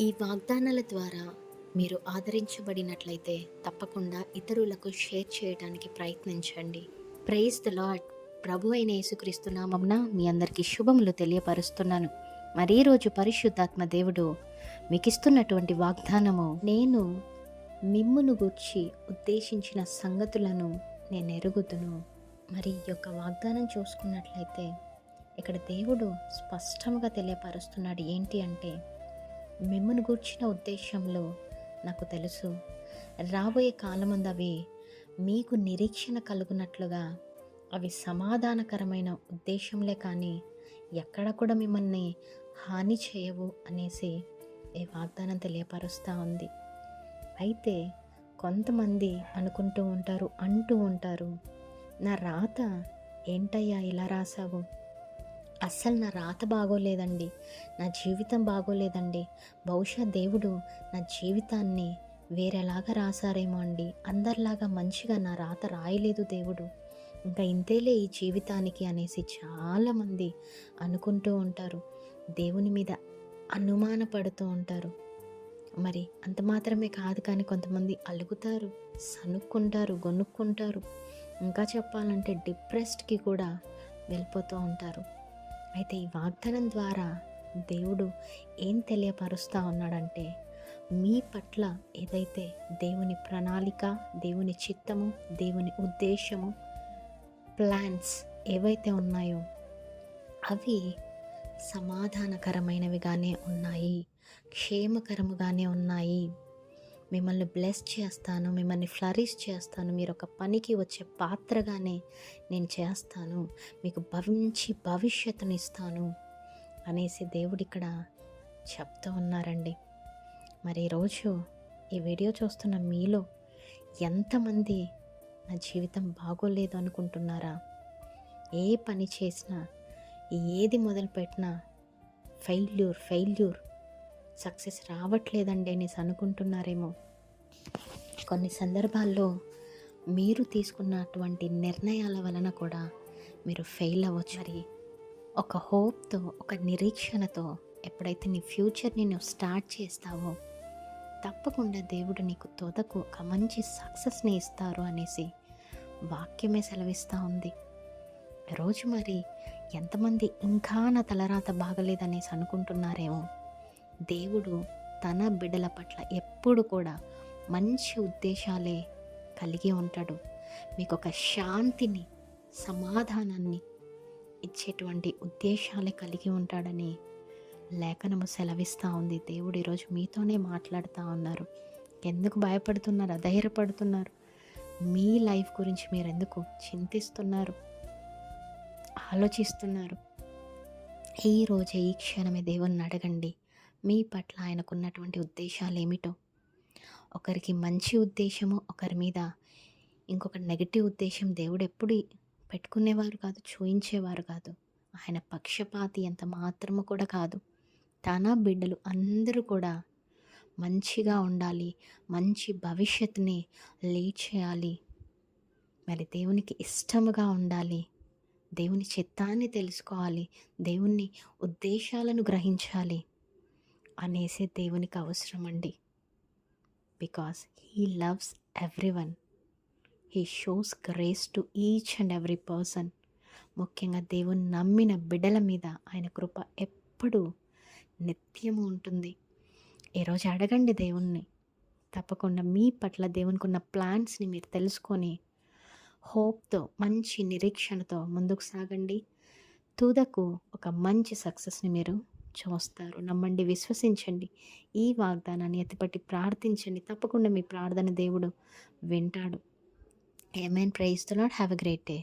ఈ వాగ్దానాల ద్వారా మీరు ఆదరించబడినట్లయితే తప్పకుండా ఇతరులకు షేర్ చేయడానికి ప్రయత్నించండి. Praise the lord. ప్రభు అయిన యేసుక్రీస్తు నామమున మీ అందరికీ శుభములు తెలియపరుస్తున్నాను. మరి ఈ రోజు పరిశుద్ధాత్మ దేవుడు మీకిస్తున్నటువంటి వాగ్దానము, నేను మిమ్మును గూర్చి ఉద్దేశించిన సంగతులను నేను ఎరుగుదును. మరి ఈ యొక్క వాగ్దానం చూసుకున్నట్లయితే ఇక్కడ దేవుడు స్పష్టంగా తెలియపరుస్తున్నాడు. ఏంటి అంటే, మిమ్మును గూర్చిన ఉద్దేశంలో నాకు తెలుసు. రాబోయే కాలమందు అవి మీకు నిరీక్షణ కలుగునట్లుగా అవి సమాధానకరమైన ఉద్దేశంలే కానీ ఎక్కడ కూడా మిమ్మల్ని హాని చేయవు అనేసి ఈ వాగ్దానం తెలియపరుస్తూ ఉంది. అయితే కొంతమంది అనుకుంటూ ఉంటారు, అంటూ ఉంటారు, నా రాత ఏంటయ్యా ఇలా రాసావు, అస్సలు నా రాత బాగోలేదండి, నా జీవితం బాగోలేదండి, బహుశా దేవుడు నా జీవితాన్ని వేరేలాగా రాశారేమో అండి, అందరిలాగా మంచిగా నా రాత రాయలేదు దేవుడు, ఇంకా ఇంతేలే ఈ జీవితానికి అనేసి చాలామంది అనుకుంటూ ఉంటారు. దేవుని మీద అనుమానపడుతూ ఉంటారు. మరి అంత మాత్రమే కాదు, కానీ కొంతమంది అలుగుతారు, సనుక్కుంటారు, గొనుక్కుంటారు, ఇంకా చెప్పాలంటే డిప్రెస్డ్కి కూడా వెళ్ళిపోతూ ఉంటారు. అయితే ఈ వాగ్దానం ద్వారా దేవుడు ఏం తెలియపరుస్తూ ఉన్నాడంటే, మీ పట్ల ఏదైతే దేవుని ప్రణాళిక, దేవుని చిత్తము, దేవుని ఉద్దేశము, ప్లాన్స్ ఏవైతే ఉన్నాయో అవి సమాధానకరమైనవిగానే ఉన్నాయి, క్షేమకరముగానే ఉన్నాయి. మిమ్మల్ని బ్లెస్ చేస్తాను, మిమ్మల్ని ఫ్లరిష్ చేస్తాను, మీరు ఒక పనికి వచ్చే పాత్రగానే నేను చేస్తాను, మీకు మంచి భవిష్యత్తుని ఇస్తాను అనేసి దేవుడు ఇక్కడ చెప్తూ ఉన్నారండి. మరి ఈరోజు ఈ వీడియో చూస్తున్న మీలో ఎంతమంది నా జీవితం బాగోలేదు అనుకుంటున్నారా? ఏ పని చేసినా, ఏది మొదలుపెట్టినా ఫెయిల్యూర్ సక్సెస్ రావట్లేదండి అనేసి అనుకుంటున్నారేమో. కొన్ని సందర్భాల్లో మీరు తీసుకున్నటువంటి నిర్ణయాల వలన కూడా మీరు ఫెయిల్ అవ్వచ్చు. మరి ఒక హోప్తో, ఒక నిరీక్షణతో ఎప్పుడైతే నీ ఫ్యూచర్ని నువ్వు స్టార్ట్ చేస్తావో తప్పకుండా దేవుడు నీకు తొదకు ఒక మంచి సక్సెస్ని ఇస్తారు అనేసి వాక్యమే సెలవిస్తూ ఉంది. రోజు మరి ఎంతమంది ఇంకా నా తలరాత బాగలేదనేసి అనుకుంటున్నారేమో. దేవుడు తన బిడ్డల పట్ల ఎప్పుడు కూడా మంచి ఉద్దేశాలే కలిగి ఉంటాడు. మీకు ఒక శాంతిని, సమాధానాన్ని ఇచ్చేటువంటి ఉద్దేశాలే కలిగి ఉంటాడని లేఖనము సెలవిస్తూ ఉంది. దేవుడు ఈరోజు మీతోనే మాట్లాడుతూ ఉన్నారు. ఎందుకు భయపడుతున్నారు, అధైర్యపడుతున్నారు? మీ లైఫ్ గురించి మీరు ఎందుకు చింతిస్తున్నారు, ఆలోచిస్తున్నారు? ఈరోజే, ఈ క్షణమే దేవుణ్ణి అడగండి, మీ పట్ల ఆయనకున్నటువంటి ఉద్దేశాలు ఏమిటో. ఒకరికి మంచి ఉద్దేశము, ఒకరి మీద ఇంకొక నెగటివ్ ఉద్దేశం దేవుడు ఎప్పుడు పెట్టుకునేవారు కాదు, చూయించేవారు కాదు. ఆయన పక్షపాతి ఎంత మాత్రము కూడా కాదు. తన బిడ్డలు అందరూ కూడా మంచిగా ఉండాలి, మంచి భవిష్యత్తుని లీడ్ చేయాలి, మరి దేవునికి ఇష్టముగా ఉండాలి, దేవుని చిత్తాన్ని తెలుసుకోవాలి, దేవుని ఉద్దేశాలను గ్రహించాలి అనేసి దేవునికి అవసరం అండి. Because he loves everyone, he shows grace to each and every person. ముఖ్యంగా దేవుని నమ్మిన బిడ్డల మీద ఆయన కృప ఎప్పుడూ నిత్యము ఉంటుంది. ఈరోజు అడగండి దేవుణ్ణి. తప్పకుండా మీ పట్ల దేవునికి ఉన్న ప్లాన్స్ని మీరు తెలుసుకొని హోప్తో, మంచి నిరీక్షణతో ముందుకు సాగండి. తుదకు ఒక మంచి సక్సెస్ని మీరు చూస్తారు. నమ్మండి, విశ్వసించండి. ఈ వాగ్దానాన్ని ఎత్తిపట్టి ప్రార్థించండి. తప్పకుండా మీ ప్రార్థన దేవుడు వింటాడు. Amen. Praise the lord. Have a great day.